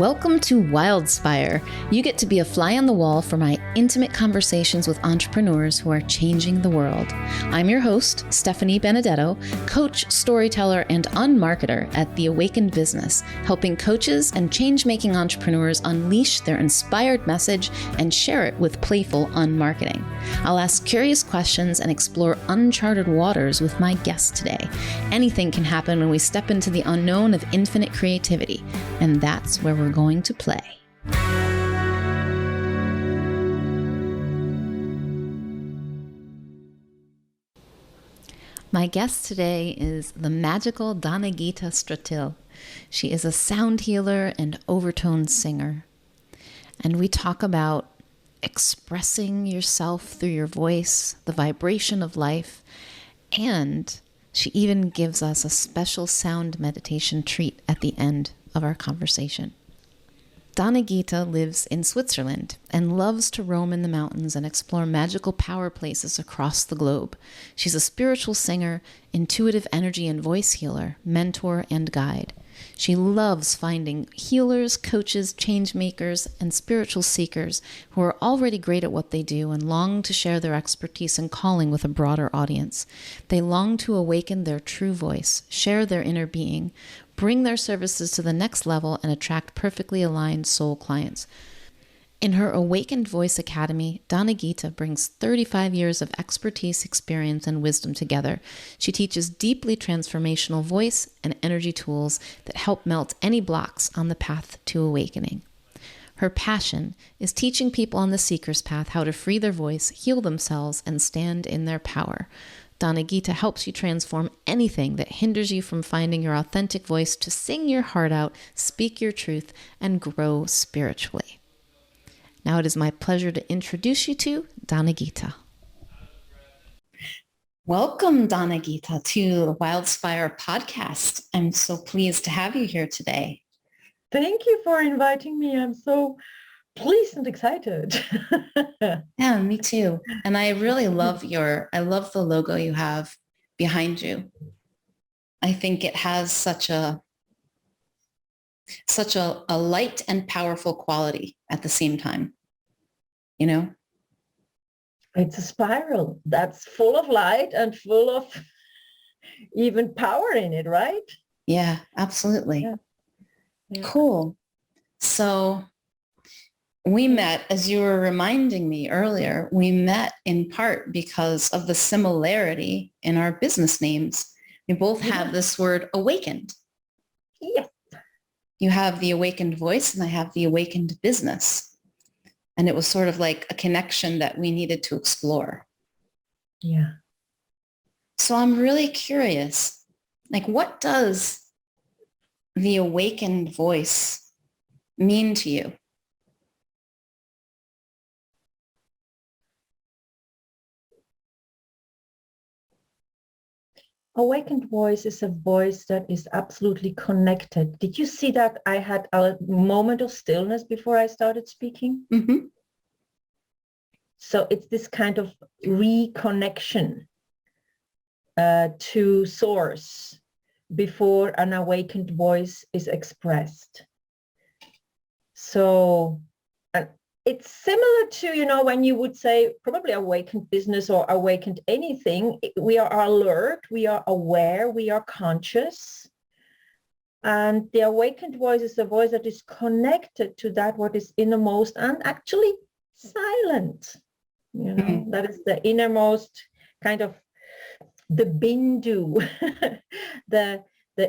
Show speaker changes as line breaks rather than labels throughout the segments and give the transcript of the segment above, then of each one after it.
Welcome to Wildspire. You get to be a fly on the wall for my intimate conversations with entrepreneurs who are changing the world. I'm your host, Stephanie Benedetto, coach, storyteller, and unmarketer at The Awakened Business, helping coaches and change-making entrepreneurs unleash their inspired message and share it with playful unmarketing. I'll ask curious questions and explore uncharted waters with my guest today. Anything can happen when we step into the unknown of infinite creativity, and that's where we're going to play. My guest today is the magical DanaGita Stratil. She is a sound healer and overtone singer. And we talk about expressing yourself through your voice, the vibration of life, and she even gives us a special sound meditation treat at the end of our conversation. DanaGita lives in Switzerland and loves to roam in the mountains and explore magical power places across the globe. She's a spiritual singer, intuitive energy and voice healer, mentor, and guide. She loves finding healers, coaches, change makers, and spiritual seekers who are already great at what they do and long to share their expertise and calling with a broader audience. They long to awaken their true voice, share their inner being, bring their services to the next level, and attract perfectly aligned soul clients. In her Awakened Voice Academy, DanaGita brings 35 years of expertise, experience, and wisdom together. She teaches deeply transformational voice and energy tools that help melt any blocks on the path to awakening. Her passion is teaching people on the seeker's path how to free their voice, heal themselves, and stand in their power. DanaGita helps you transform anything that hinders you from finding your authentic voice to sing your heart out, speak your truth, and grow spiritually. Now it is my pleasure to introduce you to DanaGita. Welcome, DanaGita, to the Wildspire podcast. I'm so pleased to have you here today.
Thank you for inviting me. I'm so pleased and excited.
Yeah, me too. And I really love the logo you have behind you. I think it has such a light and powerful quality at the same time, you know?
It's a spiral that's full of light and full of even power in it, right?
Yeah, absolutely.
Yeah. Yeah.
Cool. So we met, as you were reminding me earlier, we met in part because of the similarity in our business names. We both have this word awakened.
Yes.
You have the awakened voice and I have the awakened business. And it was sort of like a connection that we needed to explore.
Yeah.
So I'm really curious, like, what does the awakened voice mean to you?
Awakened voice is a voice that is absolutely connected. Did you see that I had a moment of stillness before I started speaking?
Mm-hmm.
So it's this kind of reconnection to source before an awakened voice is expressed. So it's similar to, when you would say probably awakened business or awakened anything. We are alert, we are aware, we are conscious. And the awakened voice is the voice that is connected to that what is innermost and actually silent.
Mm-hmm.
That is the innermost kind of the bindu, the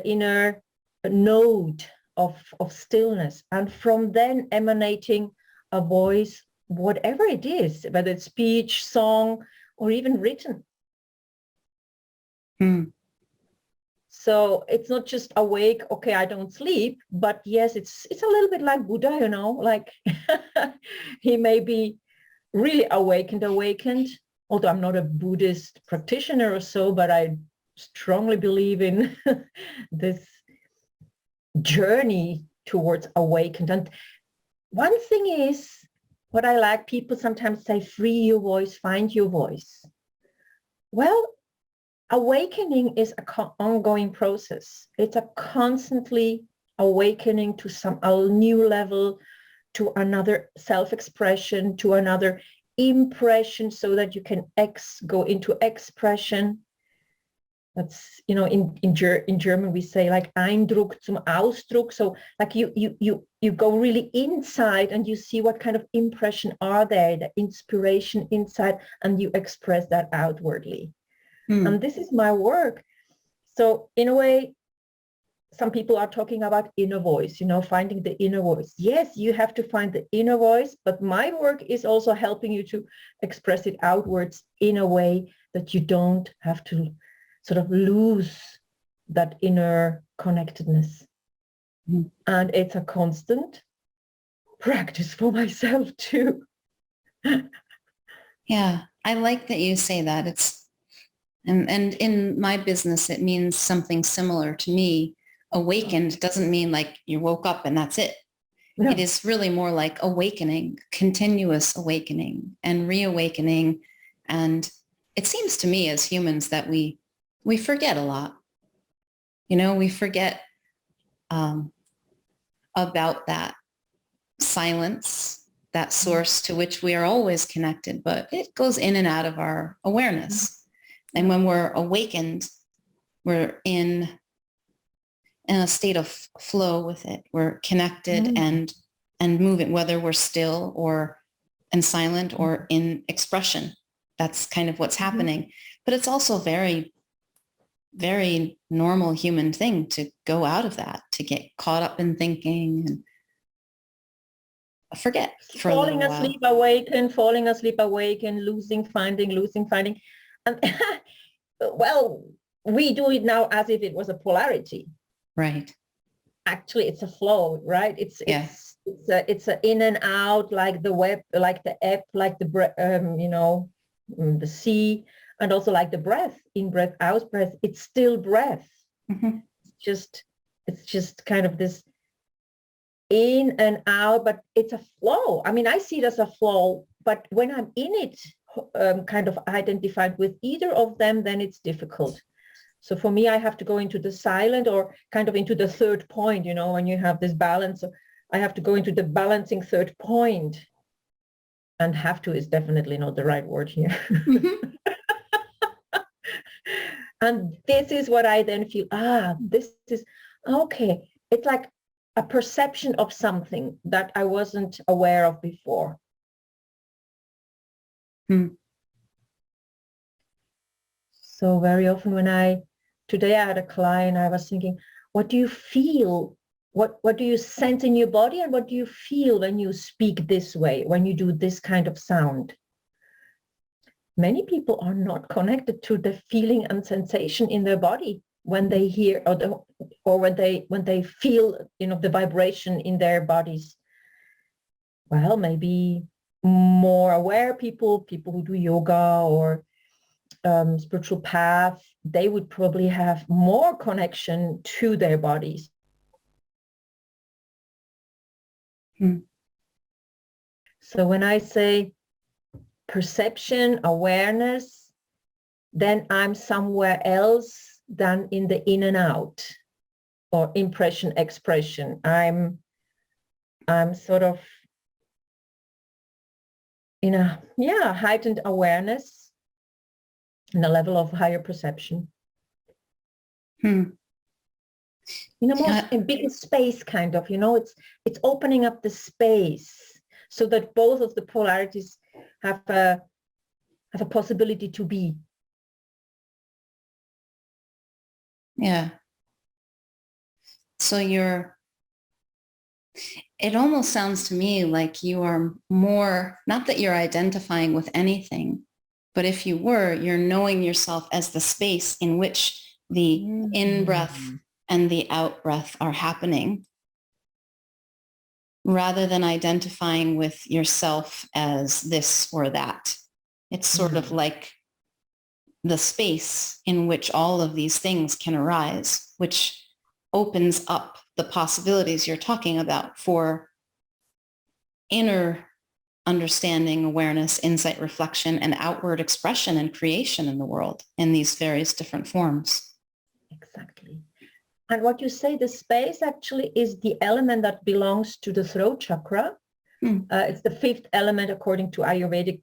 inner node of stillness. And from then emanating a voice, whatever it is, whether it's speech, song, or even written.
Mm.
So it's not just awake, okay, I don't sleep, but yes, it's a little bit like Buddha, like he may be really awakened, although I'm not a Buddhist practitioner or so, but I strongly believe in this journey towards awakened. And one thing is, what I like, people sometimes say, free your voice, find your voice. Well, awakening is an ongoing process. It's a constantly awakening to a new level, to another self-expression, to another impression, so that you can go into expression. That's, in German we say like Eindruck zum Ausdruck. So like you go really inside and you see what kind of impression are there, the inspiration inside, and you express that outwardly. And this is my work. So in a way, some people are talking about inner voice, finding the inner voice. Yes, you have to find the inner voice, but my work is also helping you to express it outwards in a way that you don't have to sort of lose that inner connectedness. And it's a constant practice for myself too.
Yeah, I like that you say that. And in my business, it means something similar to me. Awakened doesn't mean like you woke up and that's it. No. It is really more like awakening, continuous awakening and reawakening. And it seems to me as humans that we forget a lot. We forget about that silence, that source to which we are always connected, but it goes in and out of our awareness. And when we're awakened, we're in a state of flow with it. We're connected and moving, whether we're still or and silent or in expression. That's kind of what's happening. But it's also very, very normal human thing to go out of that, to get caught up in thinking and forget for
falling
a little
asleep,
while.
falling asleep, awaken, losing, finding. And well, we do it now as if it was a polarity.
Right.
Actually, it's a flow, right? It's a in and out, like the web, like the app, like the the sea, and also like the breath, in breath, out breath. It's still breath. It's just kind of this in and out, but it's a flow. I mean, I see it as a flow, but when I'm in it, kind of identified with either of them, then it's difficult. So for me, I have to go into the silent, or kind of into the third point, when you have this balance. I have to go into the balancing third point. And have to is definitely not the right word here. And this is what I then feel, this is, okay. It's like a perception of something that I wasn't aware of before. So very often today I had a client, I was thinking, what do you feel? What do you sense in your body, and what do you feel when you speak this way, when you do this kind of sound? Many people are not connected to the feeling and sensation in their body when they hear or when they feel, the vibration in their bodies. Well, maybe more aware people who do yoga or spiritual path, they would probably have more connection to their bodies. So when I say perception, awareness, then I'm somewhere else than in the in and out, or impression, expression. I'm sort of in a heightened awareness and a level of higher perception. In bigger space, kind of, it's opening up the space so that both of the polarities have a possibility to be.
Yeah. So it almost sounds to me like you are more, not that you're identifying with anything, but if you were, you're knowing yourself as the space in which the in-breath and the out-breath are happening, rather than identifying with yourself as this or that. It's sort of like the space in which all of these things can arise, which opens up the possibilities you're talking about for inner understanding, awareness, insight, reflection, and outward expression and creation in the world in these various different forms.
Exactly. And what you say, the space actually is the element that belongs to the throat chakra. It's the fifth element according to Ayurvedic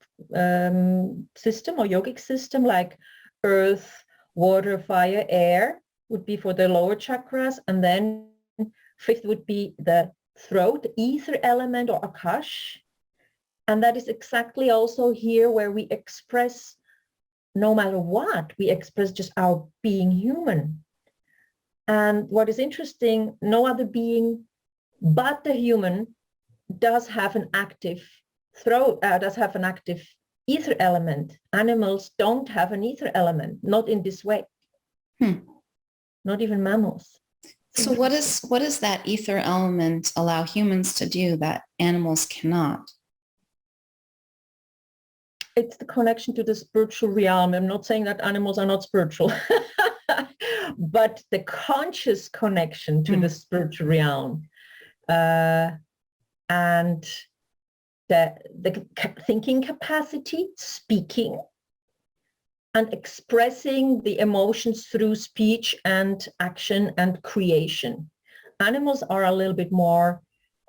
system or yogic system, like earth, water, fire, air would be for the lower chakras. And then fifth would be the throat, ether element or akash. And that is exactly also here where we express, no matter what, we express just our being human. And what is interesting, no other being but the human does have an active throat, does have an active ether element. Animals don't have an ether element, not in this way. Not even mammals.
So what does that ether element allow humans to do that animals cannot?
It's the connection to the spiritual realm. I'm not saying that animals are not spiritual, but the conscious connection to the spiritual realm. And the thinking capacity, speaking, and expressing the emotions through speech and action and creation. Animals are a little bit more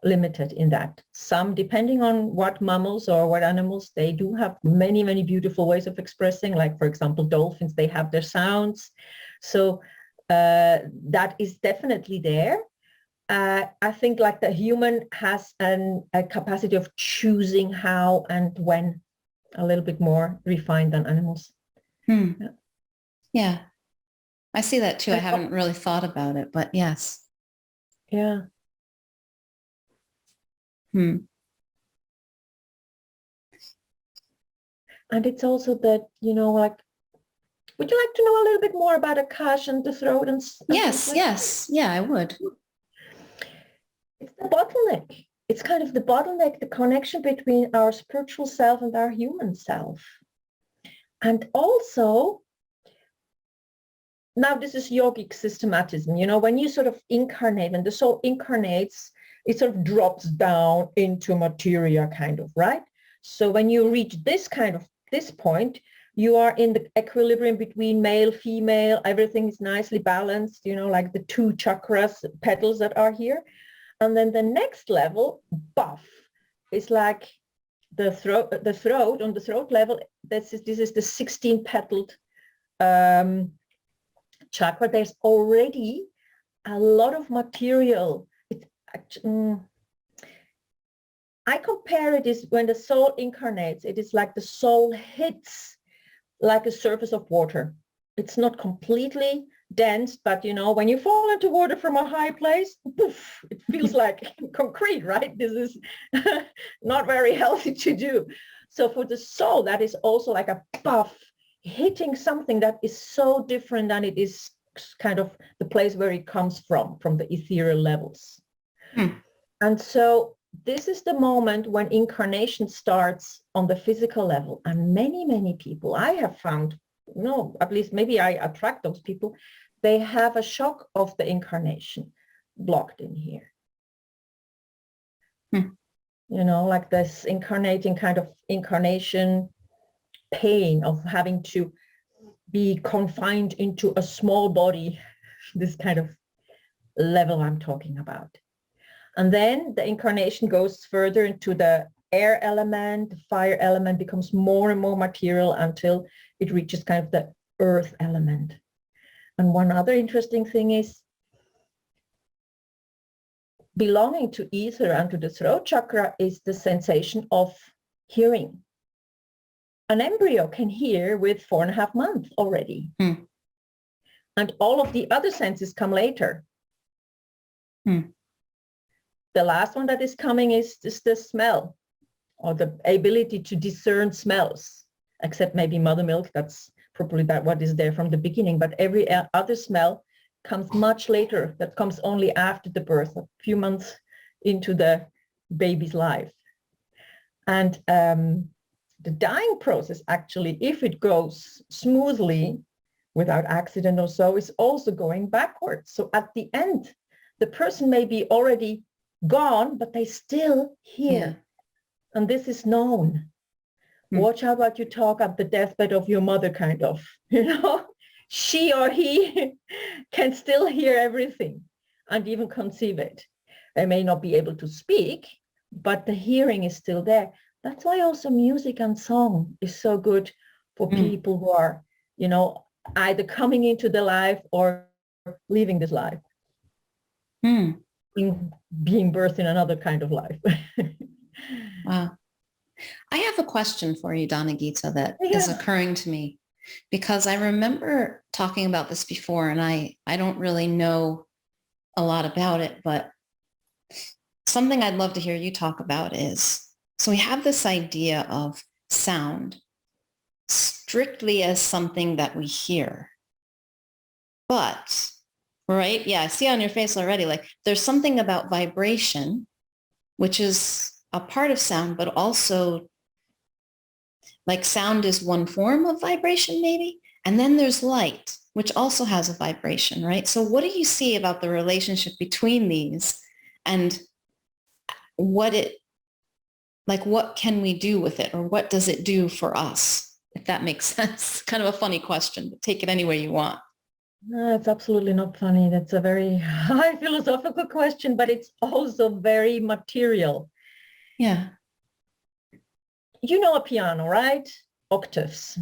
limited in that. Some, depending on what mammals or what animals, they do have many, many beautiful ways of expressing. Like, for example, dolphins, they have their sounds. So that is definitely there. I think like the human has a capacity of choosing how and when, a little bit more refined than animals.
Yeah, I see that too. I haven't really thought about it, but yes.
Yeah. And it's also that, like, would you like to know a little bit more about Akash and the throat and
yes, yes. Yeah, I would.
It's the bottleneck. It's kind of the bottleneck, the connection between our spiritual self and our human self. And also, now this is yogic systematism, when you sort of incarnate, when the soul incarnates, it sort of drops down into materia kind of, right? So when you reach this point, you are in the equilibrium between male, female, everything is nicely balanced, like the two chakras, petals that are here. And then the next level, buff, is like the throat on the throat level. This is the 16-petaled chakra. There's already a lot of material. I compare it is when the soul incarnates, it is like the soul hits like a surface of water. It's not completely dense, but when you fall into water from a high place, poof, it feels like concrete, right? This is not very healthy to do. So for the soul, that is also like a puff hitting something that is so different than it is kind of the place where it comes from the ethereal levels. And so this is the moment when incarnation starts on the physical level. And many, many people I have found, at least maybe I attract those people, they have a shock of the incarnation blocked in here. Like this incarnating kind of incarnation pain of having to be confined into a small body, this kind of level I'm talking about. And then the incarnation goes further into the air element, the fire element becomes more and more material until it reaches kind of the earth element. And one other interesting thing is belonging to ether and to the throat chakra is the sensation of hearing. An embryo can hear with 4.5 months already. And all of the other senses come later. The last one that is coming is the smell, or the ability to discern smells, except maybe mother milk. That's probably what is there from the beginning. But every other smell comes much later. That comes only after the birth, a few months into the baby's life. And the dying process, actually, if it goes smoothly, without accident or so, is also going backwards. So at the end, the person may be already gone, but they still hear. And this is known. Watch out what you talk at the deathbed of your mother, kind of, she or he can still hear everything and even conceive it. They may not be able to speak, but the hearing is still there. That's why also music and song is so good for people who are, you know, either coming into the life or leaving this life, being birthed in another kind of life.
Wow. I have a question for you, DanaGita, that is occurring to me, because I remember talking about this before, and I don't really know a lot about it, but something I'd love to hear you talk about is, so we have this idea of sound strictly as something that we hear. But, right? Yeah, I see on your face already, like there's something about vibration, which is a part of sound, but also like sound is one form of vibration maybe. And then there's light, which also has a vibration, right? So what do you see about the relationship between these, and what can we do with it, or what does it do for us? If that makes sense. Kind of a funny question, but take it any way you want.
No, it's absolutely not funny. That's a very high philosophical question, but it's also very material.
Yeah.
You know a piano, right? Octaves.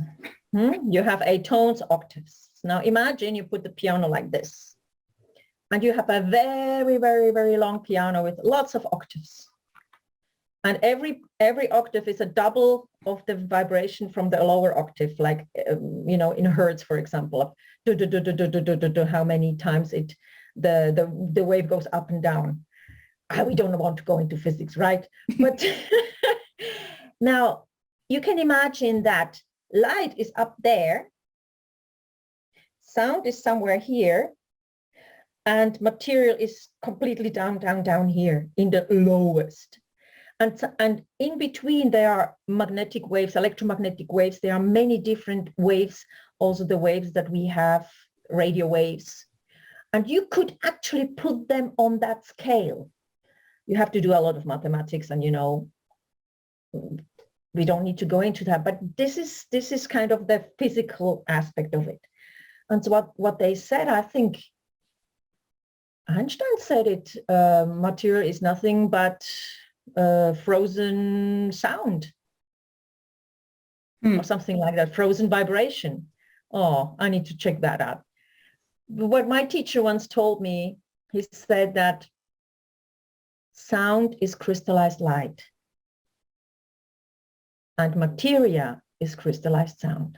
You have 8 tones, octaves. Now imagine you put the piano like this, and you have a very, very, very long piano with lots of octaves. And every octave is a double of the vibration from the lower octave, like, you know, in hertz, for example, how many times the wave goes up and down. We don't want to go into physics, right? But now you can imagine that light is up there, sound is somewhere here, and material is completely down here in the lowest. And in between there are magnetic waves, electromagnetic waves. There are many different waves, also the waves that we have, radio waves. And you could actually put them on that scale. You have to do a lot of mathematics, and, you know, we don't need to go into that, but this is kind of the physical aspect of it. And so what they said, I think Einstein said it, material is nothing but frozen sound or something like that, frozen vibration. Oh, I need to check that out. But what my teacher once told me, he said that sound is crystallized light and materia is crystallized sound.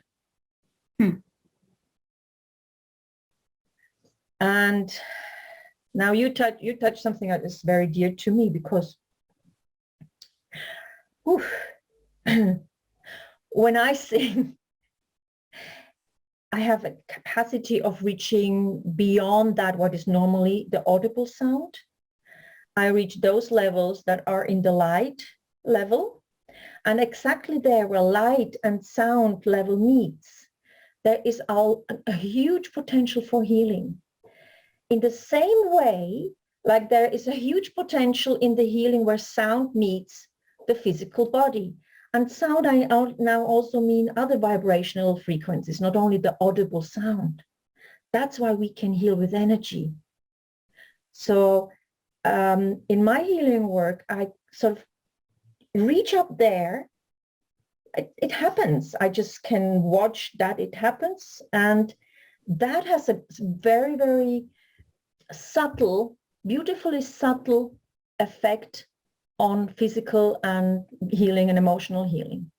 And now you touch something that is very dear to me, because when I sing, I have a capacity of reaching beyond that what is normally the audible sound. I reach those levels that are in the light level, and exactly there where light and sound level meets, there is a huge potential for healing. In the same way, like there is a huge potential in the healing where sound meets the physical body. And sound, I now also mean other vibrational frequencies, not only the audible sound. That's why we can heal with energy. So in my healing work, I sort of reach up there. It happens. I just can watch that it happens. And that has a very, very subtle, beautifully subtle effect on physical and healing and emotional healing.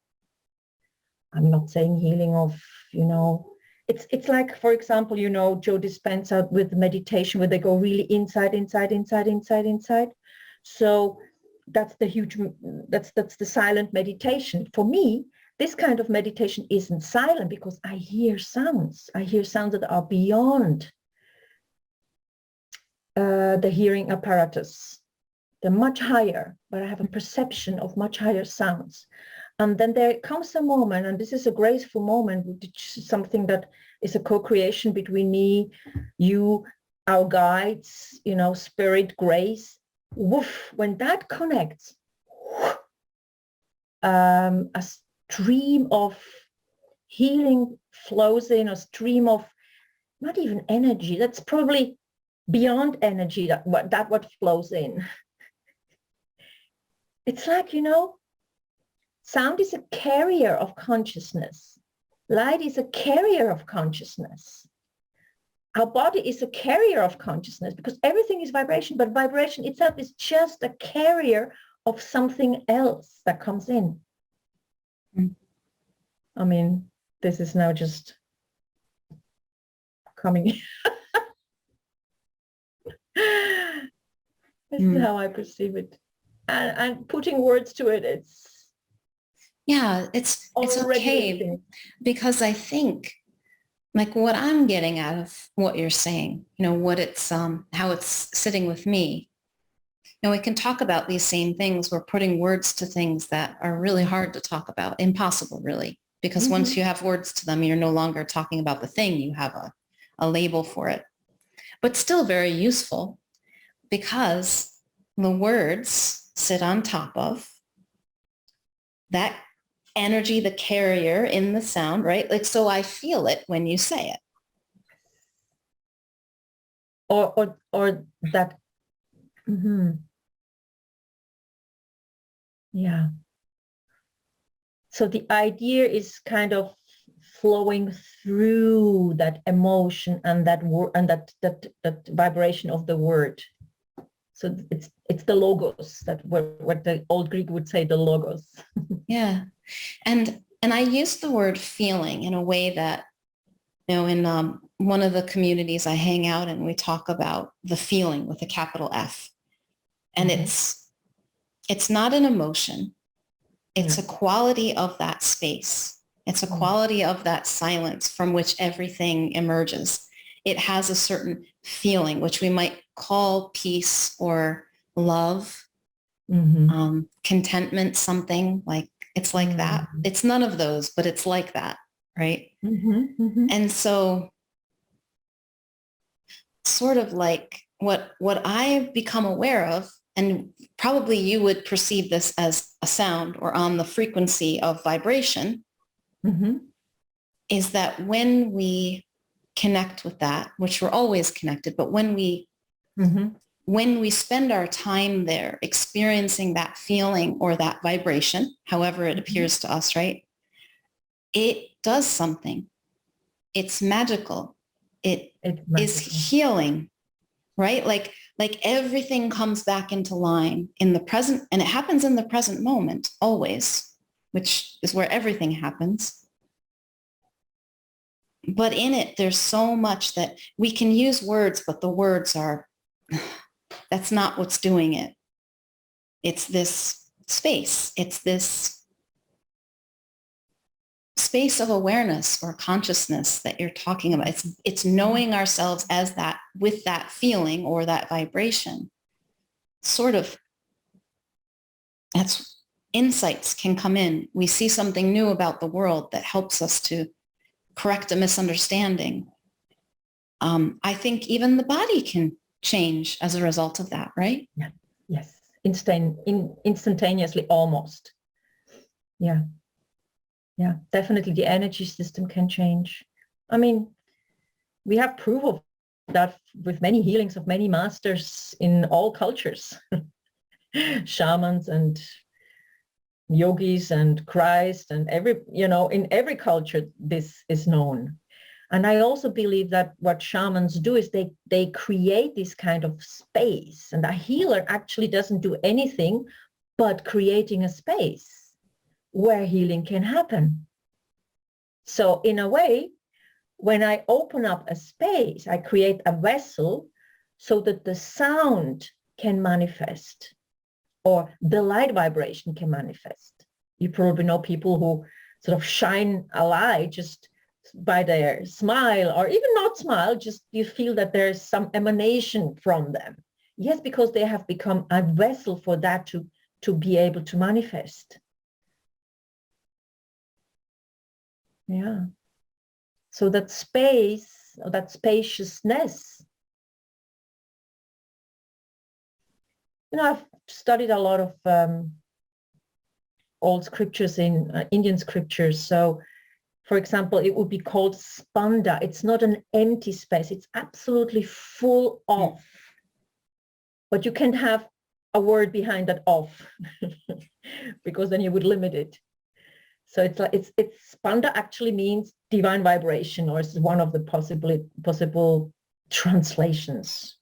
I'm not saying healing of, you know, it's like, for example, you know, Joe Dispenza with meditation, where they go really inside. So that's the silent meditation. For me, this kind of meditation isn't silent, because I hear sounds. I hear sounds that are beyond the hearing apparatus. They're much higher, but I have a perception of much higher sounds. And then there comes a moment, and this is a graceful moment, which is something that is a co-creation between me, you, our guides, you know, spirit, grace. Woof, when that connects, a stream of healing flows in, a stream of not even energy. That's probably beyond energy, what flows in. It's like, sound is a carrier of consciousness. Light is a carrier of consciousness. Our body is a carrier of consciousness because everything is vibration, but vibration itself is just a carrier of something else that comes in. I mean, this is now just coming. This is how I perceive it. And putting words to it, it's
okay, because I think like what I'm getting out of what you're saying, what it's how it's sitting with me. We can talk about these same things. We're putting words to things that are really hard to talk about, impossible really, because once you have words to them, you're no longer talking about the thing. You have a label for it, but still very useful because the words sit on top of that energy, the carrier in the sound, right? Like, so I feel it when you say it.
Or that. Yeah. So the idea is kind of flowing through that emotion and that word and that vibration of the word. So it's the logos, that what the old Greek would say, the logos.
Yeah. And I use the word feeling in a way that, in one of the communities I hang out in, we talk about the feeling with a capital F. And it's not an emotion. It's a quality of that space. It's a quality of that silence from which everything emerges. It has a certain feeling, which we might call peace or love, contentment, something like, it's like that. It's none of those, but it's like that, right? And so sort of like what I've become aware of, and probably you would perceive this as a sound or on the frequency of vibration, is that when we connect with that, which we're always connected, but when we spend our time there experiencing that feeling or that vibration, however it appears to us, right? It does something. It's magical. It's is healing, right? Like everything comes back into line in the present, and it happens in the present moment always, which is where everything happens. But in it, there's so much that we can use words, but the words are, that's not what's doing it. It's this space. It's this space of awareness or consciousness that you're talking about. It's knowing ourselves as that, with that feeling or that vibration. Sort of, that's insights can come in. We see something new about the world that helps us to correct a misunderstanding. I think even the body can change as a result of that, right?
Yeah. Yes. Instantaneously, almost. Yeah. Yeah, definitely the energy system can change. I mean, we have proof of that with many healings of many masters in all cultures. Shamans and yogis and Christ and in every culture this is known. And I also believe that what shamans do is they create this kind of space, and a healer actually doesn't do anything but creating a space where healing can happen. So in a way, when I open up a space, I create a vessel so that the sound can manifest or the light vibration can manifest. You probably know people who sort of shine a light just by their smile, or even not smile, just you feel that there's some emanation from them. Yes, because they have become a vessel for that to be able to manifest. Yeah. So that space, or that spaciousness, I've studied a lot of old scriptures in Indian scriptures. So For example, it would be called spanda. It's not an empty space. It's absolutely full of. But you can't have a word behind that off because then you would limit it. So it's like it's spanda actually means divine vibration, or it's one of the possible translations,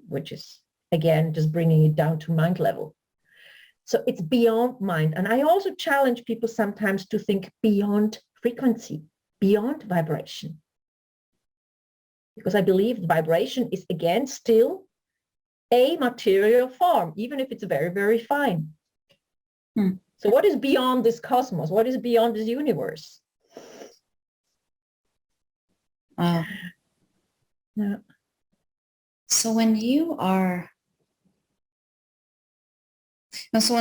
which is again just bringing it down to mind level. So it's beyond mind. And I also challenge people sometimes to think beyond frequency, beyond vibration. Because I believe vibration is again still a material form, even if it's very, very fine. So what is beyond this cosmos? What is beyond this universe?
Yeah. So when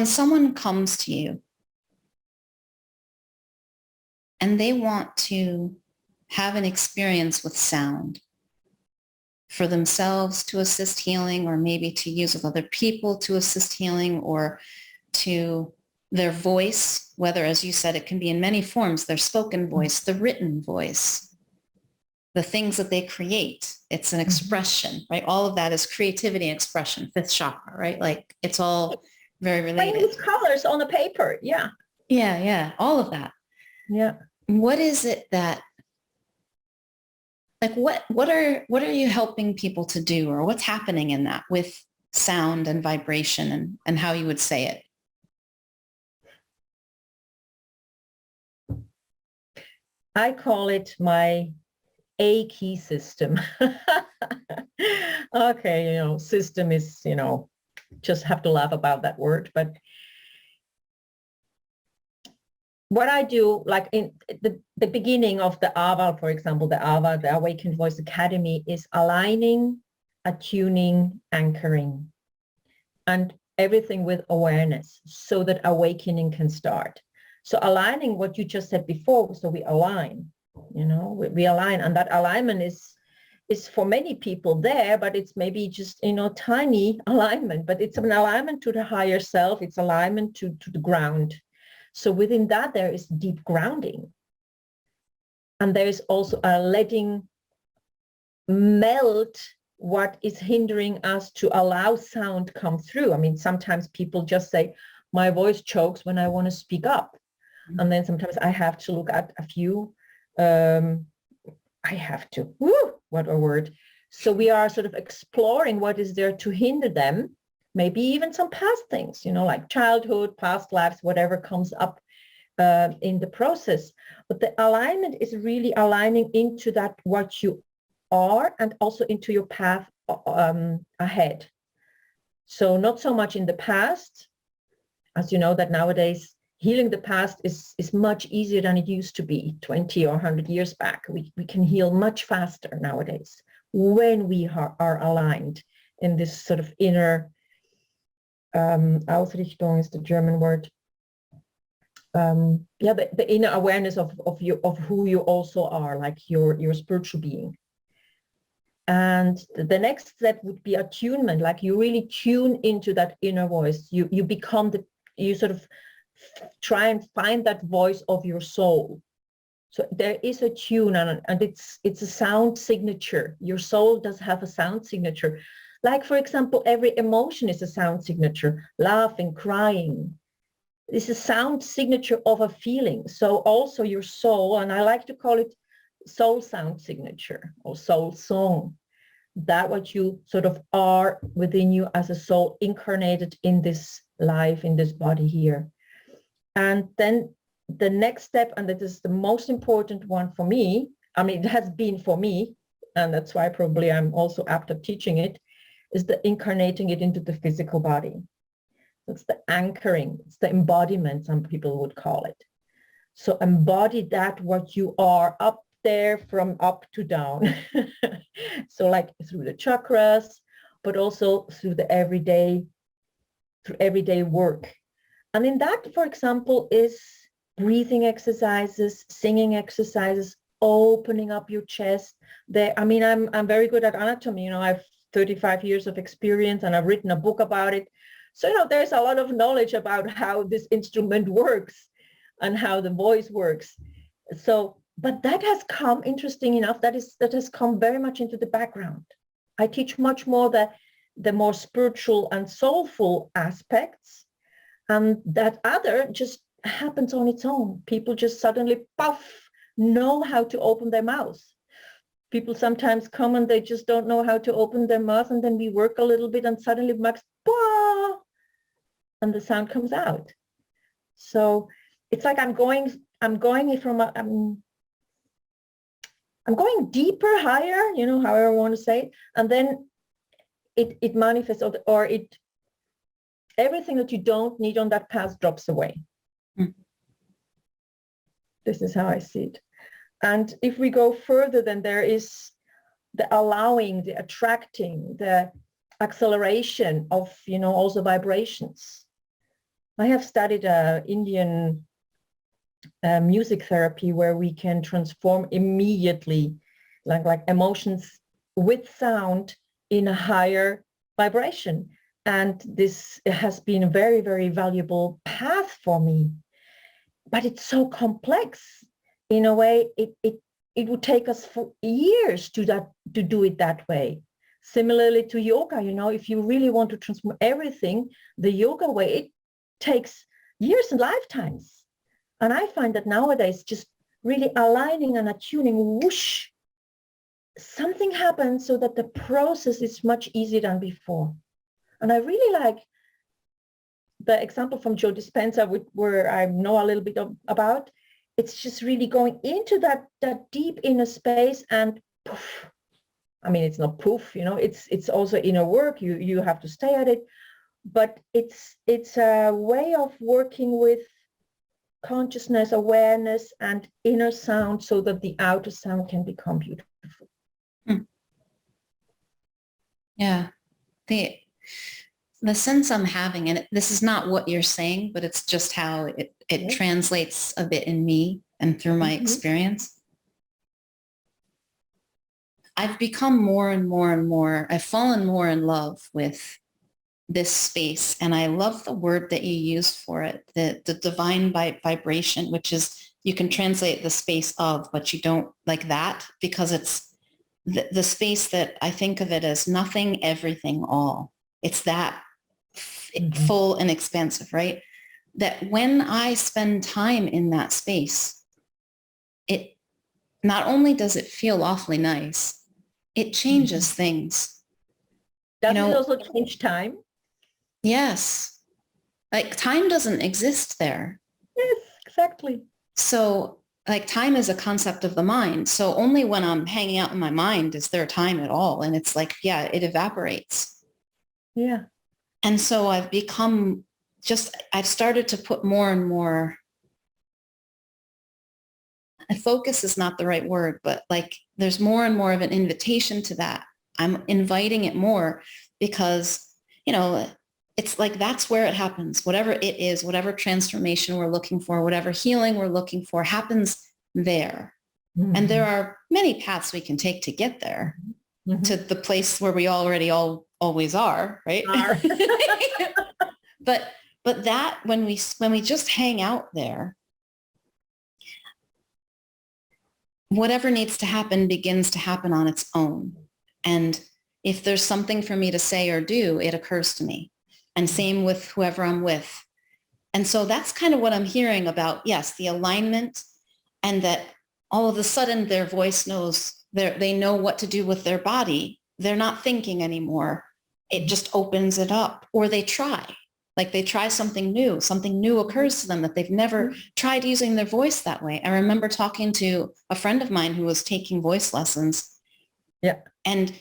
someone comes to you and they want to have an experience with sound for themselves to assist healing, or maybe to use with other people to assist healing, or to their voice, whether, as you said, it can be in many forms, their spoken voice, the written voice, the things that they create. It's an expression, right? All of that is creativity and expression, fifth chakra, right? Like it's all very related.
Playing with colors on the paper, yeah.
Yeah, all of that.
Yeah.
What is it that, like, what are you helping people to do, or what's happening in that with sound and vibration and how you would say it?
I call it my A key system. Okay, system is, just have to laugh about that word. But what I do, like in the beginning of the AVA, for example, the AVA, the Awakened Voice Academy, is aligning, attuning, anchoring, and everything with awareness so that awakening can start. So aligning what you just said before, so we align, we align, and that alignment is for many people there, but it's maybe just, tiny alignment, but it's an alignment to the higher self. It's alignment to the ground. So within that, there is deep grounding. And there is also a letting melt what is hindering us to allow sound come through. I mean, sometimes people just say, my voice chokes when I want to speak up. And then sometimes I have to look at a few, what a word. So we are sort of exploring what is there to hinder them, maybe even some past things, like childhood, past lives, whatever comes up in the process. But the alignment is really aligning into that, what you are, and also into your path ahead. So not so much in the past, as you know, that nowadays healing the past is much easier than it used to be 20 or 100 years back. We can heal much faster nowadays when we are aligned in this sort of inner Ausrichtung is the German word. The inner awareness of who you also are, like your spiritual being. And the next step would be attunement, like you really tune into that inner voice. You become you sort of try and find that voice of your soul. So there is a tune, and it's a sound signature. Your soul does have a sound signature. Like, for example, every emotion is a sound signature. Laughing, crying. This is a sound signature of a feeling. So also your soul, and I like to call it soul sound signature or soul song. That what you sort of are within you as a soul incarnated in this life, in this body here. And then the next step, and that is the most important one for me, I mean, it has been for me, and that's why probably I'm also apt at teaching it, is the incarnating it into the physical body. It's the anchoring, it's the embodiment, some people would call it. So embody that what you are up there from up to down. So like through the chakras, but also through everyday work. And in that, for example, is breathing exercises, singing exercises, opening up your chest. I'm very good at anatomy. I have 35 years of experience, and I've written a book about it. So, there's a lot of knowledge about how this instrument works and how the voice works. So But that has come, interesting enough, that has come very much into the background. I teach much more the more spiritual and soulful aspects, and that other just happens on its own. People just suddenly, puff, know how to open their mouth. People sometimes come and they just don't know how to open their mouth, and then we work a little bit and suddenly max, and the sound comes out. So it's like I'm going from I'm going deeper, higher, however I want to say it, and then it manifests, or it everything that you don't need on that path drops away. Mm. This is how I see it. And if we go further, then there is the allowing, the attracting, the acceleration of, also vibrations. I have studied Indian music therapy where we can transform immediately, like emotions with sound in a higher vibration. And this has been a very, very valuable path for me. But it's so complex. In a way, it would take us for years to do it that way. Similarly to yoga, if you really want to transform everything, the yoga way, it takes years and lifetimes. And I find that nowadays, just really aligning and attuning, whoosh, something happens so that the process is much easier than before. And I really like the example from Joe Dispenza, where I know a little bit about. It's just really going into that deep inner space, and poof. I mean, it's not poof, it's also inner work. You have to stay at it, but it's a way of working with consciousness, awareness, and inner sound, so that the outer sound can become beautiful.
Yeah, the sense I'm having, and this is not what you're saying, but it's just how it translates a bit in me and through my experience. I've become more and more and more, I've fallen more in love with this space. And I love the word that you used for it, the divine vibration, which is, you can translate the space of, but you don't like that, because it's the space that I think of it as nothing, everything, all. It's that full and expansive, right? That when I spend time in that space, it not only does it feel awfully nice, it changes things.
Does it also change time?
Yes. Like time doesn't exist there.
Yes, exactly.
So like time is a concept of the mind. So only when I'm hanging out in my mind is there time at all. And it's like, yeah, it evaporates.
Yeah.
And so I've become I've started to put more and more, focus is not the right word, but like there's more and more of an invitation to that. I'm inviting it more because, it's like, that's where it happens. Whatever it is, whatever transformation we're looking for, whatever healing we're looking for happens there. Mm-hmm. And there are many paths we can take to get there, to the place where we always are, right? But that when we just hang out there, whatever needs to happen begins to happen on its own. And if there's something for me to say or do, it occurs to me. And same with whoever I'm with. And so that's kind of what I'm hearing about, yes, the alignment, and that all of a sudden their voice knows, they know what to do with their body. They're not thinking anymore. It just opens it up, or they try. Like they try something new occurs to them that they've never tried using their voice that way. I remember talking to a friend of mine who was taking voice lessons.
Yeah.
And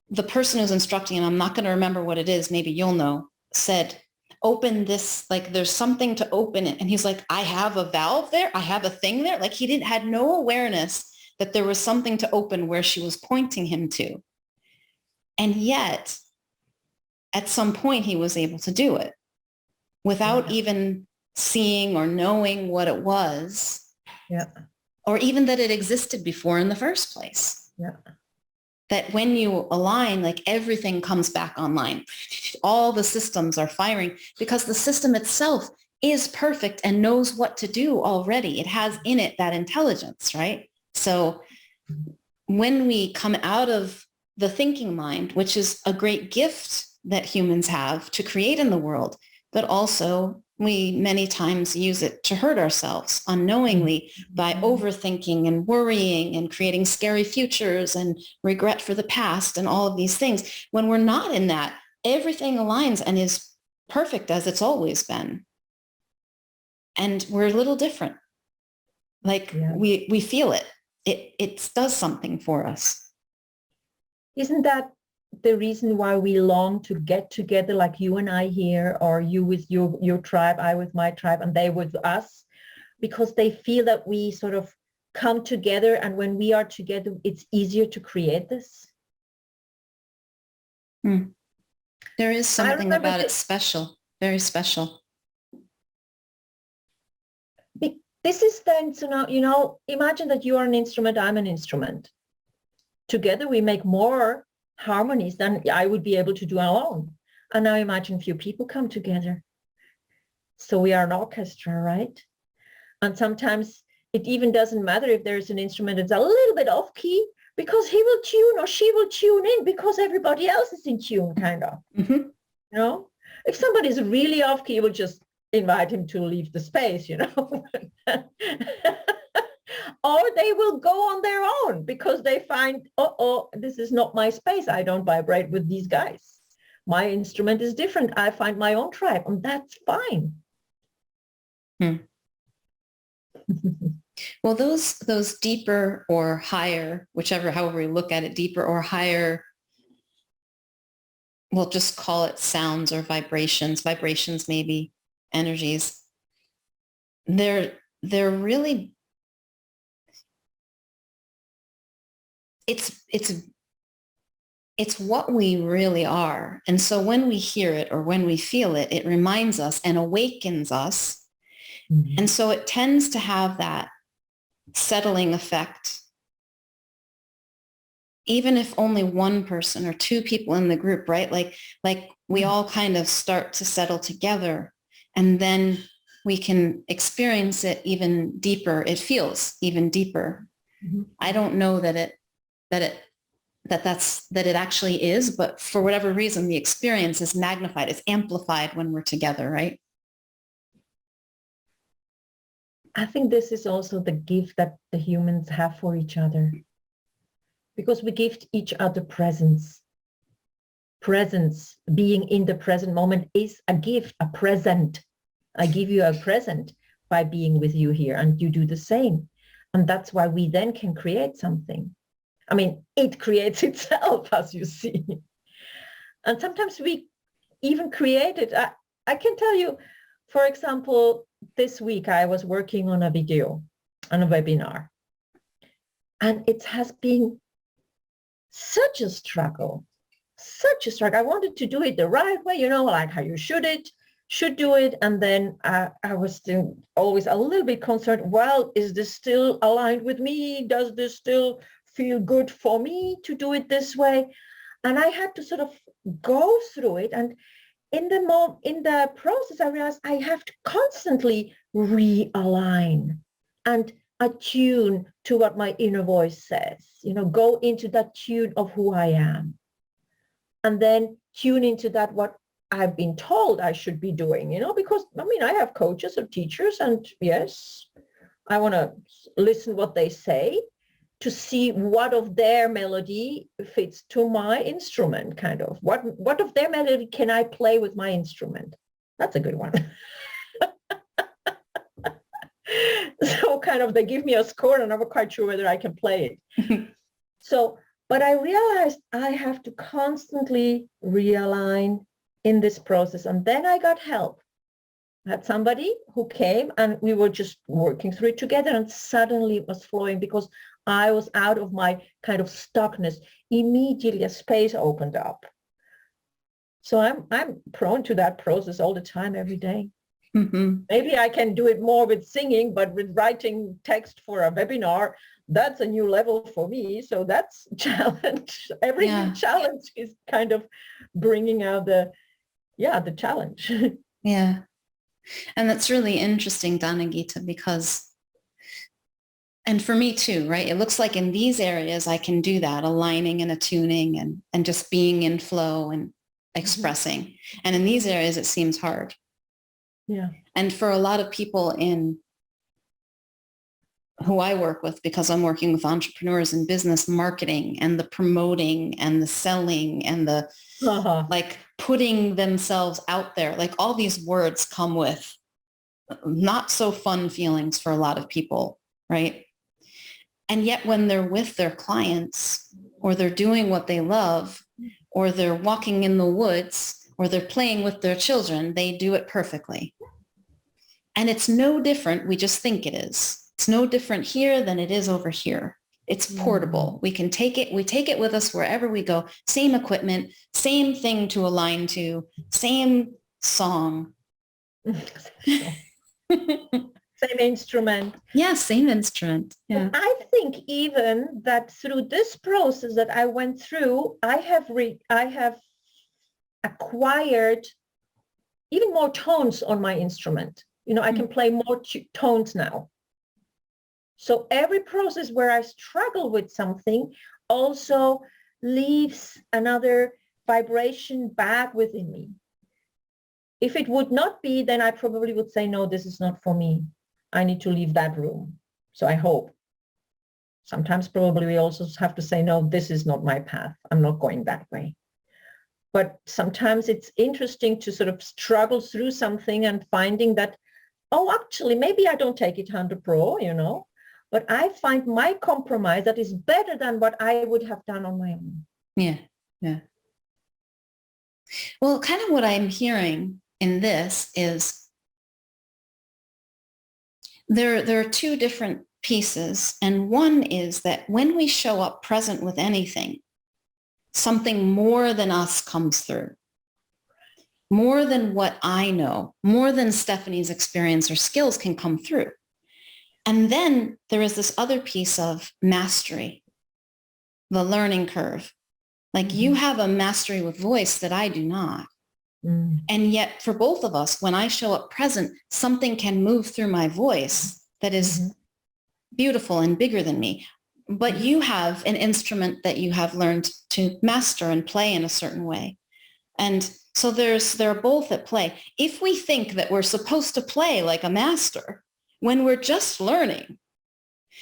the person who's instructing him, I'm not going to remember what it is, maybe you'll know, said, open this, like there's something to open it. And he's like, I have a valve there. I have a thing there. Like he had no awareness that there was something to open where she was pointing him to. And yet at some point he was able to do it without even seeing or knowing what it was.
Yeah.
Or even that it existed before in the first place.
Yeah.
That when you align, like everything comes back online. All the systems are firing because the system itself is perfect and knows what to do already. It has in it that intelligence, right? So when we come out of the thinking mind, which is a great gift that humans have to create in the world, but also we many times use it to hurt ourselves unknowingly by overthinking and worrying and creating scary futures and regret for the past and all of these things. When we're not in that, everything aligns and is perfect as it's always been. And we're a little different. Like we feel it. It does something for us.
Isn't that the reason why we long to get together, like you and I here, or you with your tribe, I with my tribe, and they with us? Because they feel that we sort of come together, and when we are together, it's easier to create this.
There is something about it special, very special.
This is then, so now, you know, imagine that you are an instrument, I'm an instrument. Together we make more harmonies than I would be able to do alone. And now imagine few people come together. So we are an orchestra, right? And sometimes it even doesn't matter if there's an instrument that's a little bit off key, because he will tune or she will tune in because everybody else is in tune, kind of. You know, if somebody's really off key, you will just invite him to leave the space, you know. Or they will go on their own because they find, oh, this is not my space. I don't vibrate with these guys. My instrument is different. I find my own tribe, and that's fine.
Well, those deeper or higher, however we look at it, deeper or higher, we'll just call it sounds or vibrations maybe, energies. They're really, it's what we really are. And so when we hear it or when we feel it, it reminds us and awakens us. And so it tends to have that settling effect. Even if only one person or two people in the group, right? Like we all kind of start to settle together, and then we can experience it even deeper. It feels even deeper. I don't know that it actually is, but for whatever reason, the experience is magnified, it's amplified when we're together, right?
I think this is also the gift that the humans have for each other, because we give each other presence. Presence, being in the present moment, is a gift, a present. I give you a present by being with you here, and you do the same. And that's why we then can create something. I mean, it creates itself, as you see. And sometimes we even create it. I can tell you, for example, this week I was working on a video, on a webinar. And it has been such a struggle. I wanted to do it the right way, you know, like how you should do it. And then I was still always a little bit concerned. Well, is this still aligned with me? Does this still feel good for me to do it this way? And I had to sort of go through it. And in the process, I realized I have to constantly realign and attune to what my inner voice says, you know, go into that tune of who I am. And then tune into that, what I've been told I should be doing, you know, because I mean, I have coaches or teachers, and yes, I want to listen what they say to see what of their melody fits to my instrument, kind of. What of their melody can I play with my instrument? That's a good one. So kind of they give me a score and I'm not quite sure whether I can play it. So, but I realized I have to constantly realign in this process. And then I got help. I had somebody who came and we were just working through it together, and suddenly it was flowing because I was out of my kind of stuckness. Immediately a space opened up. So I'm prone to that process all the time, every day. Maybe I can do it more with singing, but with writing text for a webinar, that's a new level for me. So that's a challenge. Every new challenge is kind of bringing out the challenge.
Yeah. And that's really interesting, DanaGita, because And for me too, right? It looks like in these areas, I can do that, aligning and attuning and just being in flow and expressing. And in these areas, it seems hard.
Yeah.
And for a lot of people in who I work with, because I'm working with entrepreneurs in business marketing and the promoting and the selling and the like putting themselves out there, like all these words come with not so fun feelings for a lot of people, right? And yet when they're with their clients or they're doing what they love or they're walking in the woods or they're playing with their children, they do it perfectly. And it's no different. We just think it is. It's no different here than it is over here. It's portable. We can take it. We take it with us wherever we go. Same equipment, same thing to align to, same song.
Same instrument.
Yeah, same instrument. Yeah.
I think even that through this process that I went through, I have acquired even more tones on my instrument. You know, I can play more tones now. So every process where I struggle with something also leaves another vibration back within me. If it would not be, then I probably would say, no, this is not for me. I need to leave that room. So I hope. Sometimes probably we also have to say, no, this is not my path. I'm not going that way. But sometimes it's interesting to sort of struggle through something and finding that, oh, actually, maybe I don't take it 100%, you know, but I find my compromise that is better than what I would have done on my own.
Yeah, yeah. Well, kind of what I'm hearing in this is there are two different pieces. And one is that when we show up present with anything, something more than us comes through. More than what I know, more than Stephanie's experience or skills can come through. And then there is this other piece of mastery, the learning curve. Like you have a mastery with voice that I do not. And yet for both of us, when I show up present, something can move through my voice that is beautiful and bigger than me. But you have an instrument that you have learned to master and play in a certain way. And so they're both at play. If we think that we're supposed to play like a master when we're just learning,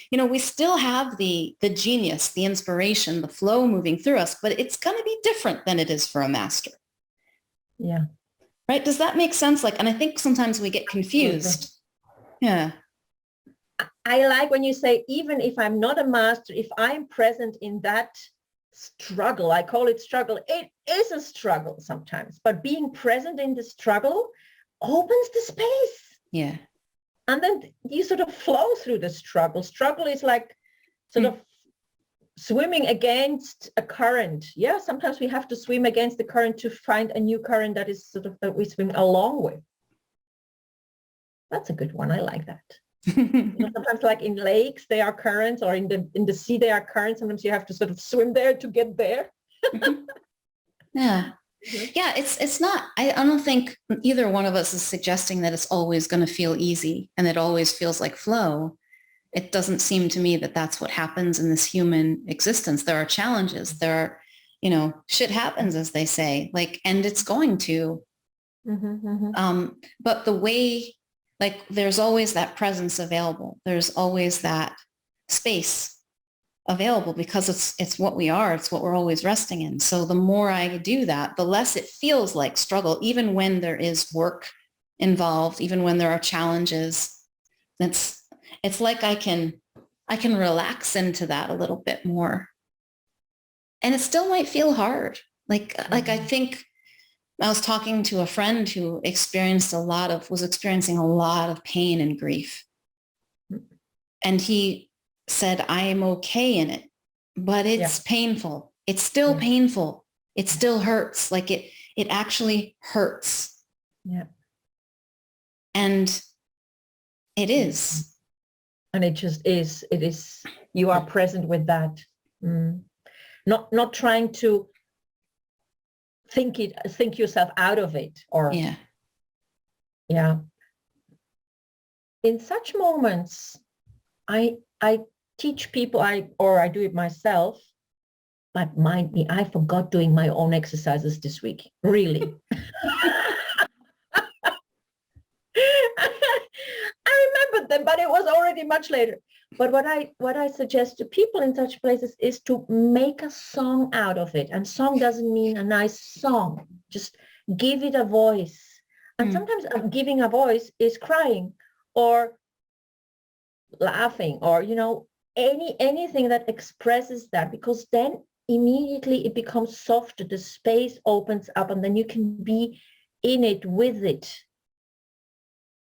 you know, we still have the genius, the inspiration, the flow moving through us, but it's going to be different than it is for a master.
Yeah.
Right? Does that make sense? Like, and I think sometimes we get confused. Yeah.
I like when you say, even if I'm not a master, if I'm present in that struggle, I call it struggle. It is a struggle sometimes, but being present in the struggle opens the space.
Yeah.
And then you sort of flow through the struggle. Struggle is like sort of swimming against a current. Yeah, sometimes we have to swim against the current to find a new current that is sort of that we swim along with. That's a good one. I like that. You know, sometimes like in lakes, there are currents, or in the sea, there are currents. Sometimes you have to sort of swim there to get there.
Yeah. Yeah, it's not, I don't think either one of us is suggesting that it's always going to feel easy and it always feels like flow. It doesn't seem to me that that's what happens in this human existence. There are challenges. There are, you know, shit happens, as they say, like, and it's going to. But the way, like, there's always that presence available. There's always that space available because it's what we are. It's what we're always resting in. So the more I do that, the less it feels like struggle, even when there is work involved, even when there are challenges. It's like I can relax into that a little bit more. And it still might feel hard. Like I think I was talking to a friend who was experiencing a lot of pain and grief. And he said, I am okay in it, but it's painful. It's still painful. It still hurts. Like it actually hurts.
Yeah.
And it is.
And it just is. It is. You are present with that. Not trying to think yourself out of it, or in such moments, I teach people, or I do it myself, but mind me, I forgot doing my own exercises this week. Really. I remembered them, but it was already much later. But what I suggest to people in such places is to make a song out of it. And song doesn't mean a nice song. Just give it a voice. And sometimes giving a voice is crying or laughing, or anything that expresses that, because then immediately it becomes softer. The space opens up, and then you can be in it, with it,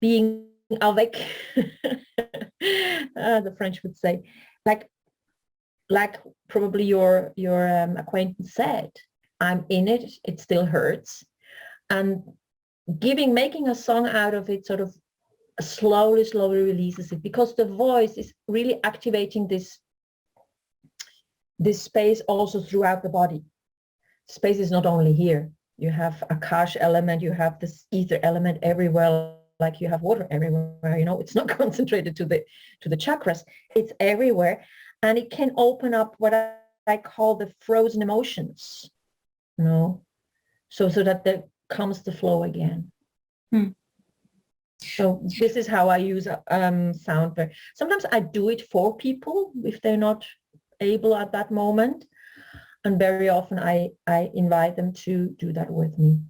being avec, the French would say, like probably your acquaintance said, I'm in it, it still hurts. And making a song out of it sort of slowly releases it, because the voice is really activating this space also throughout the body. Space is not only here. You have a Akash element, you have this ether element everywhere, like you have water everywhere. It's not concentrated to the chakras. It's everywhere, and it can open up what I call the frozen emotions. So that there comes the flow again. So this is how I use sound. Sometimes I do it for people if they're not able at that moment, and very often I invite them to do that with me.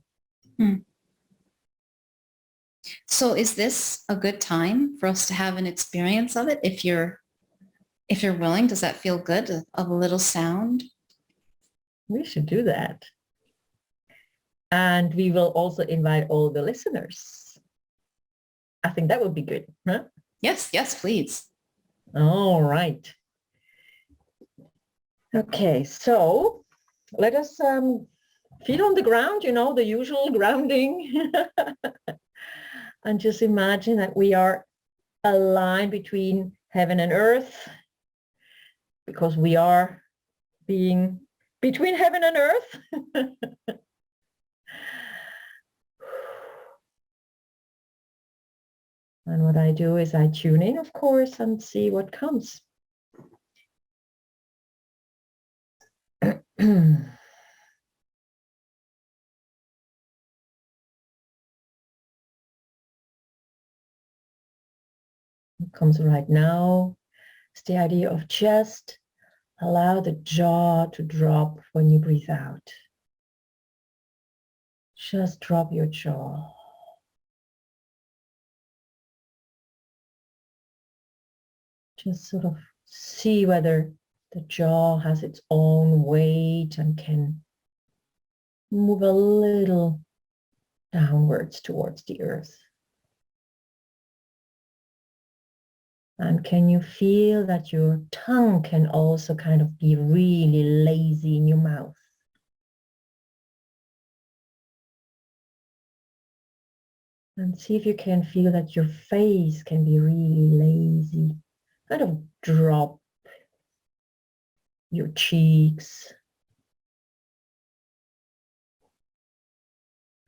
So is this a good time for us to have an experience of it? If you're willing, does that feel good? A little sound?
We should do that. And we will also invite all the listeners. I think that would be good, huh?
Yes, please.
All right. Okay, so let us feet on the ground, the usual grounding. And just imagine that we are a line between heaven and earth, because we are being between heaven and earth. And what I do is I tune in, of course, and see what comes. It comes right now. It's the idea of just allow the jaw to drop when you breathe out. Just drop your jaw. Just sort of see whether the jaw has its own weight and can move a little downwards towards the earth. And can you feel that your tongue can also kind of be really lazy in your mouth? And see if you can feel that your face can be really lazy. Kind of drop your cheeks.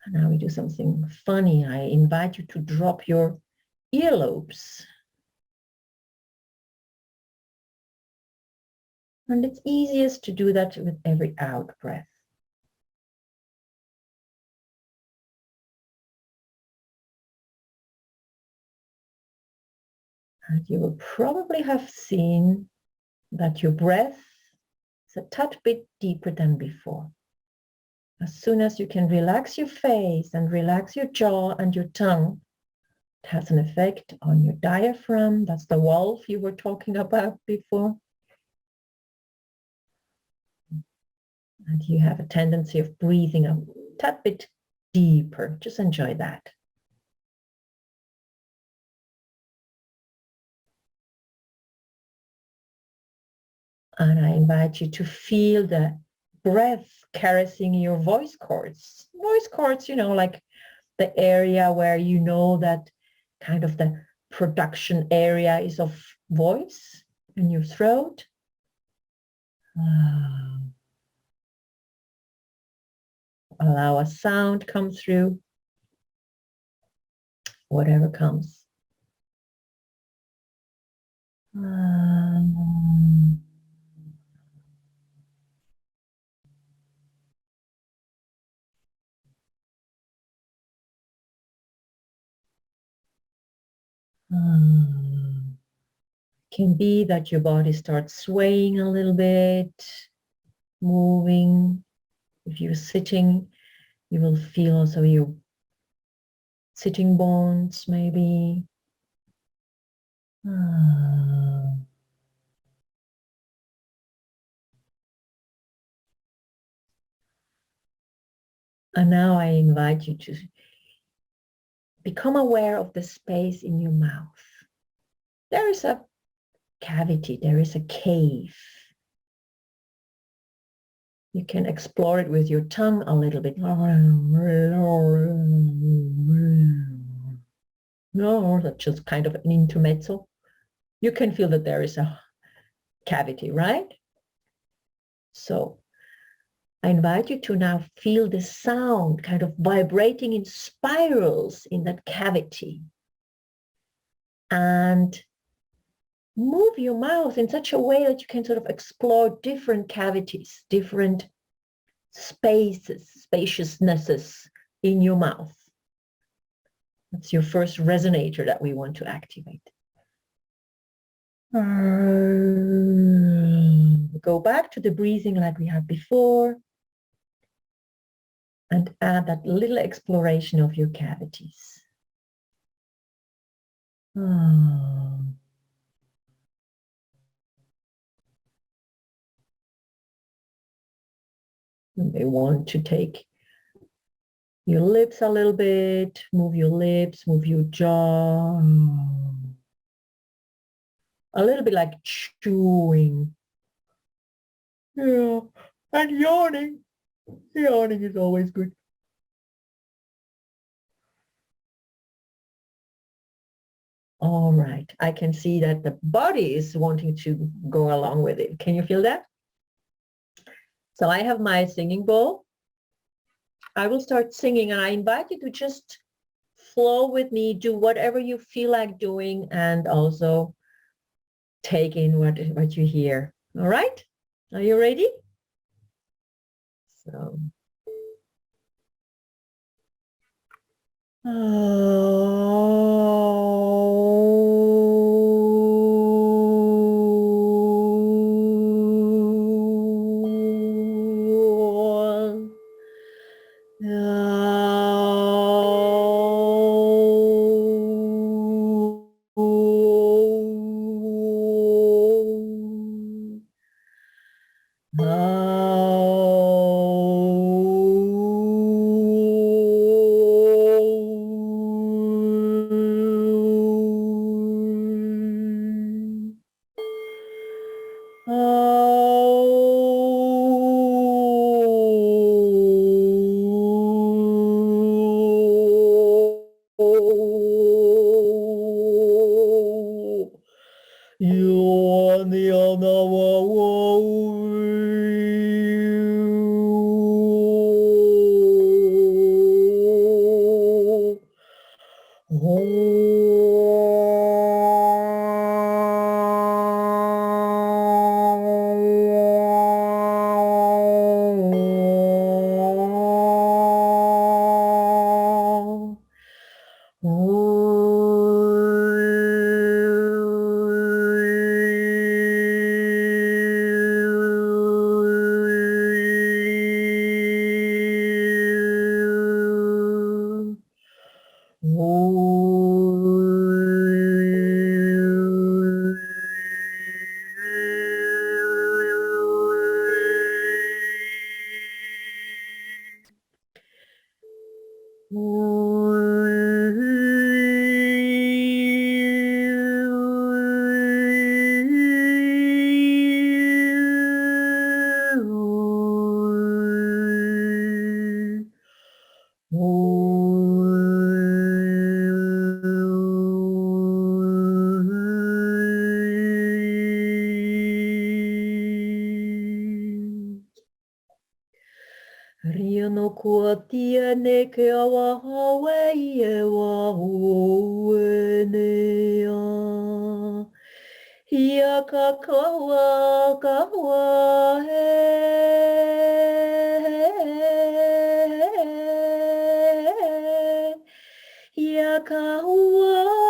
And now we do something funny. I invite you to drop your earlobes. And it's easiest to do that with every out breath. And you will probably have seen that your breath is a touch bit deeper than before. As soon as you can relax your face and relax your jaw and your tongue, it has an effect on your diaphragm. That's the valve you were talking about before. And you have a tendency of breathing a tad bit deeper. Just enjoy that. And I invite you to feel the breath caressing your voice cords. Voice cords, like the area where that kind of the production area is of voice in your throat. Allow a sound come through, whatever comes. Um, can be that your body starts swaying a little bit, moving. If you're sitting, you will feel also your sitting bones maybe. And now I invite you to become aware of the space in your mouth. There is a cavity, there is a cave. You can explore it with your tongue a little bit. No, that's just kind of an intermezzo. You can feel that there is a cavity, right? So I invite you to now feel the sound kind of vibrating in spirals in that cavity. And move your mouth in such a way that you can sort of explore different cavities, different spaces, spaciousnesses in your mouth. That's your first resonator that we want to activate. Go back to the breathing like we had before and add that little exploration of your cavities. You may want to take your lips a little bit, move your lips, move your jaw. A little bit like chewing. Yeah, and yawning. Yawning is always good. All right, I can see that the body is wanting to go along with it. Can you feel that? So I have my singing bowl. I will start singing and I invite you to just flow with me, do whatever you feel like doing and also take in what you hear. All right? Are you ready? So. Rio no kua tiene ke awa Hawaii e wa hō e nea. Yakakawa kawa he. Yakawa.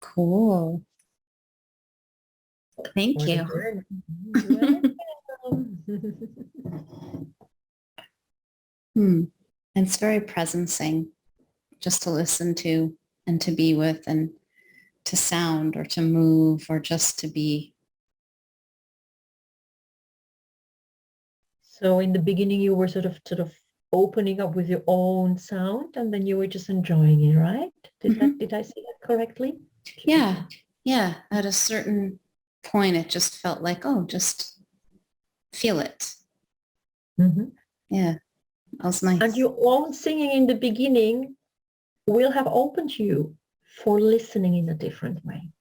Cool. Thank
For the
you.
journey. Welcome.
It's very presencing just to listen to and to be with and to sound or to move or just to be.
So in the beginning, you were sort of opening up with your own sound, and then you were just enjoying it, right? Did I see that correctly?
Yeah. Yeah. At a certain point, it just felt like, oh, just feel it.
Mm-hmm.
Yeah. That was nice.
And your own singing in the beginning will have opened you for listening in a different way.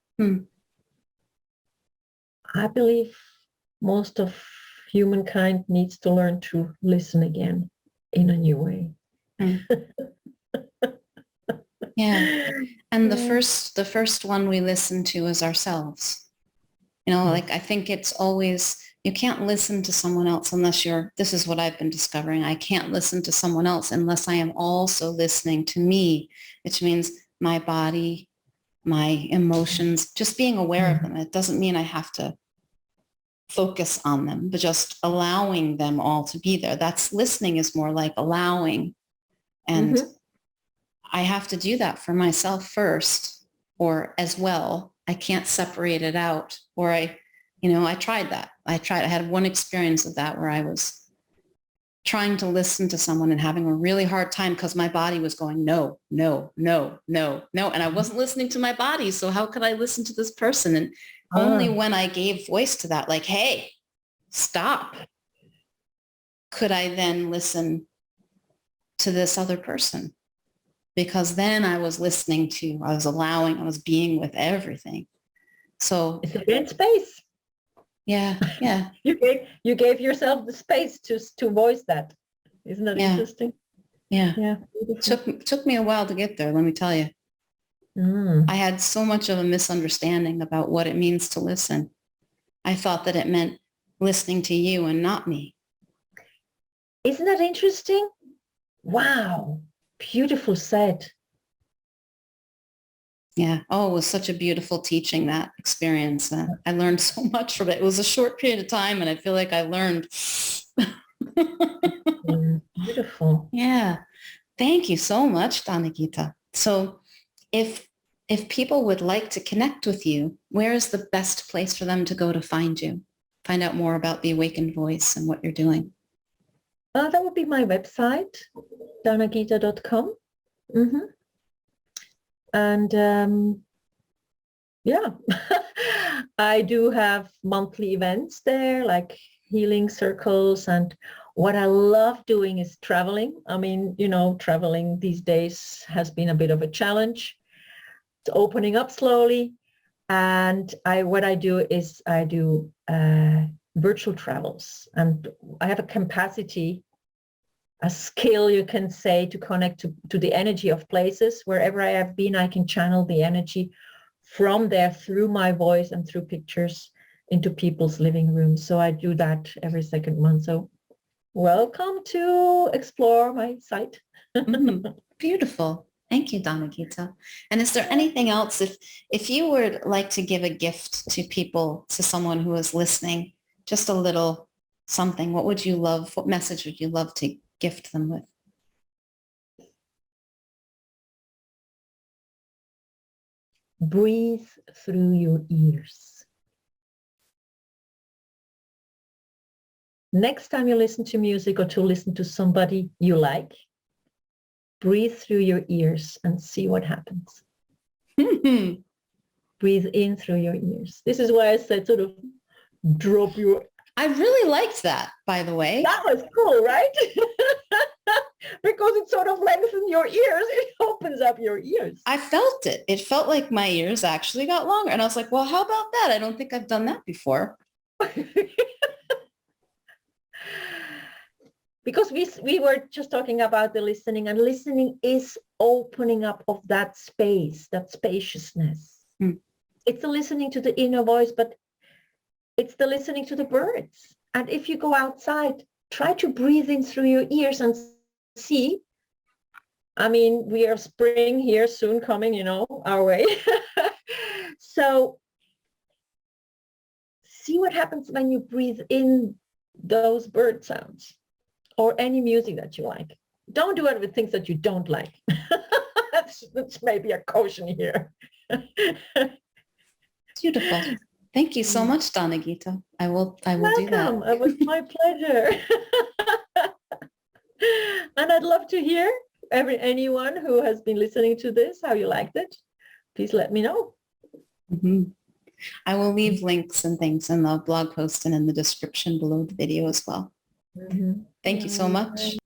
I believe most of humankind needs to learn to listen again in a new way.
Yeah. And the first one we listen to is ourselves. Like I think it's always, you can't listen to someone else unless this is what I've been discovering. I can't listen to someone else unless I am also listening to me, which means my body, my emotions, just being aware of them. It doesn't mean I have to focus on them, but just allowing them all to be there. That's listening is more like allowing. And I have to do that for myself first, or as well. I can't separate it out. Or I tried that. I had one experience of that where I was trying to listen to someone and having a really hard time because my body was going, no, no, no, no, no. And I wasn't listening to my body. So how could I listen to this person? And only when I gave voice to that, like, hey, stop, could I then listen to this other person. Because then I was listening to, I was allowing, I was being with everything. So
it's again space.
Yeah, yeah.
You gave yourself the space to voice that. Isn't that interesting?
Yeah.
Yeah.
Took me a while to get there, let me tell you. I had so much of a misunderstanding about what it means to listen. I thought that it meant listening to you and not me.
Isn't that interesting? Wow. Beautiful said.
Yeah. Oh, it was such a beautiful teaching, that experience. I learned so much from it. It was a short period of time, and I feel like I learned.
Yeah, beautiful.
Yeah. Thank you so much, DanaGita. So if people would like to connect with you, where is the best place for them to go to find you? Find out more about the Awakened Voice and what you're doing.
That would be my website, danagita.com. Mm-hmm. And yeah, I do have monthly events there, like healing circles. And what I love doing is traveling. I mean, traveling these days has been a bit of a challenge. It's opening up slowly. And what I do is I do virtual travels. And I have a capacity, a skill, you can say, to connect to the energy of places. Wherever I have been, I can channel the energy from there through my voice and through pictures into people's living rooms. So I do that every second month. So welcome to explore my site.
Beautiful. Thank you, DanaGita. And is there anything else, if you would like to give a gift to people, to someone who is listening, just a little something, what message would you love to gift them with?
Breathe through your ears. Next time you listen to music or to listen to somebody you like, breathe through your ears and see what happens. Breathe in through your ears. This is why I said sort of drop your...
I really liked that, by the way.
That was cool, right? Because it sort of lengthens your ears. It opens up your ears.
I felt it. It felt like my ears actually got longer. And I was like, well, how about that? I don't think I've done that before.
Because we were just talking about the listening, and listening is opening up of that space, that spaciousness. It's the listening to the inner voice, but it's the listening to the birds. And if you go outside, try to breathe in through your ears and see. I mean, we are spring here soon coming, our way. So see what happens when you breathe in those bird sounds or any music that you like. Don't do it with things that you don't like. That's maybe a caution here.
Beautiful. Thank you so much, DanaGita. I will
Welcome.
do that.
It was my pleasure. And I'd love to hear anyone who has been listening to this, how you liked it. Please let me know.
I will leave links and things in the blog post and in the description below the video as well. Thank you so much.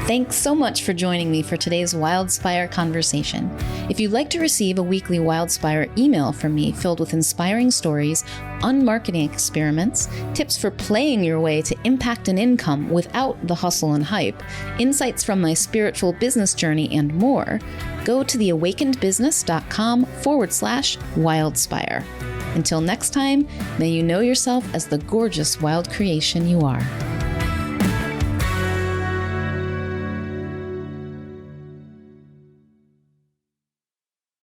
Thanks so much for joining me for today's Wildspire conversation. If you'd like to receive a weekly Wildspire email from me filled with inspiring stories, unmarketing experiments, tips for playing your way to impact and income without the hustle and hype, insights from my spiritual business journey, and more, go to theawakenedbusiness.com/Wildspire. Until next time, may you know yourself as the gorgeous wild creation you are.